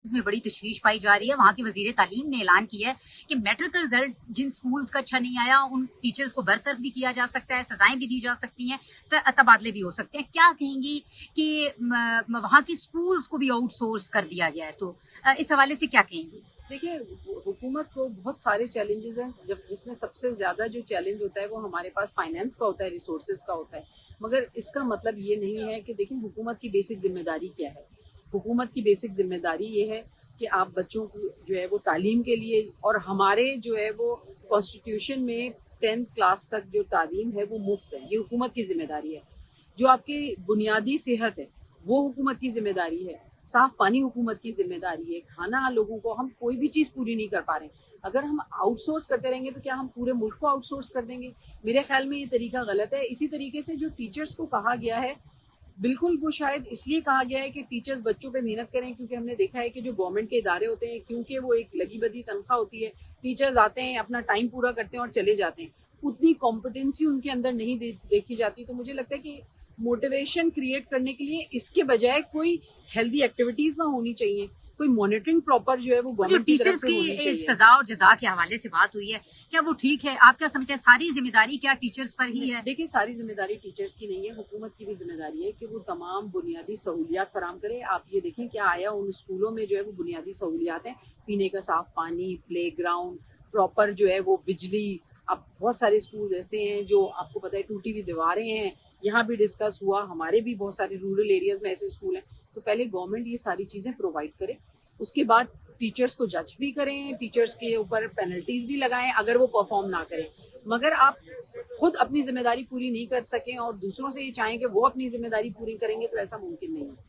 اس میں بڑی تشویش پائی جا رہی ہے. وہاں کے وزیر تعلیم نے اعلان کیا ہے کہ میٹرک کا رزلٹ جن سکولز کا اچھا نہیں آیا ان ٹیچرز کو برطرف بھی کیا جا سکتا ہے, سزائیں بھی دی جا سکتی ہیں, تبادلے بھی ہو سکتے ہیں. کیا کہیں گی کہ وہاں کے سکولز کو بھی آؤٹ سورس کر دیا گیا ہے, تو اس حوالے سے کیا کہیں گی؟ دیکھیے, حکومت کو بہت سارے چیلنجز ہیں, جس میں سب سے زیادہ جو چیلنج ہوتا ہے وہ ہمارے پاس فائنینس کا ہوتا ہے, ریسورسز کا ہوتا ہے. مگر اس کا مطلب یہ نہیں ہے کہ دیکھیں حکومت کی بیسک ذمہ داری کیا ہے. حکومت کی بیسک ذمہ داری یہ ہے کہ آپ بچوں کی جو ہے وہ تعلیم کے لیے, اور ہمارے جو ہے وہ کانسٹیٹیوشن میں 10th کلاس تک جو تعلیم ہے وہ مفت ہے, یہ حکومت کی ذمہ داری ہے. جو آپ کی بنیادی صحت ہے وہ حکومت کی ذمہ داری ہے, صاف پانی حکومت کی ذمہ داری ہے, کھانا لوگوں کو, ہم کوئی بھی چیز پوری نہیں کر پا رہے ہیں. اگر ہم آؤٹ سورس کرتے رہیں گے تو کیا ہم پورے ملک کو آؤٹ سورس کر دیں گے؟ میرے خیال میں یہ طریقہ غلط ہے. اسی طریقے سے جو ٹیچرز کو کہا گیا ہے, بالکل وہ شاید اس لیے کہا گیا ہے کہ ٹیچرز بچوں پہ محنت کریں, کیونکہ ہم نے دیکھا ہے کہ جو گورنمنٹ کے ادارے ہوتے ہیں کیونکہ وہ ایک لگی بدی تنخواہ ہوتی ہے, ٹیچرز آتے ہیں اپنا ٹائم پورا کرتے ہیں اور چلے جاتے ہیں, اتنی کمپٹنسی ان کے اندر نہیں دیکھی جاتی. تو مجھے لگتا ہے کہ موٹیویشن کریٹ کرنے کے لیے اس کے بجائے کوئی ہیلدی ایکٹیویٹیز وہاں ہونی چاہیے, کوئی مانیٹرنگ پراپر جو ہے وہ جو گورنمنٹ کی طرف ٹیچرز سے ہونی کی چاہیے. سزا اور جزا کے حوالے سے بات ہوئی ہے, کیا وہ ٹھیک ہے؟ آپ کیا سمجھتے ہیں ساری ذمہ داری کیا ٹیچرز پر ہی ہے؟ دیکھیے, ساری ذمہ داری ٹیچرز کی نہیں ہے, حکومت کی بھی ذمہ داری ہے کہ وہ تمام بنیادی سہولیات فراہم کرے. آپ یہ دیکھیں کیا آیا ان اسکولوں میں جو ہے وہ بنیادی سہولیات ہیں, پینے کا صاف پانی, پلے گراؤنڈ, پراپر جو ہے وہ بجلی. اب بہت سارے اسکول ایسے ہیں جو آپ کو پتہ ہے ٹوٹی ہوئی دیواریں ہیں, یہاں بھی ڈسکس ہوا, ہمارے بھی بہت سارے رورل ایریاز میں ایسے اسکول ہیں. تو پہلے گورنمنٹ یہ ساری چیزیں پرووائڈ کرے, اس کے بعد ٹیچرز کو جج بھی کریں, ٹیچرز کے اوپر پینلٹیز بھی لگائیں اگر وہ پرفارم نہ کریں. مگر آپ خود اپنی ذمہ داری پوری نہیں کر سکیں اور دوسروں سے یہ چاہیں کہ وہ اپنی ذمہ داری پوری کریں گے تو ایسا ممکن نہیں ہے.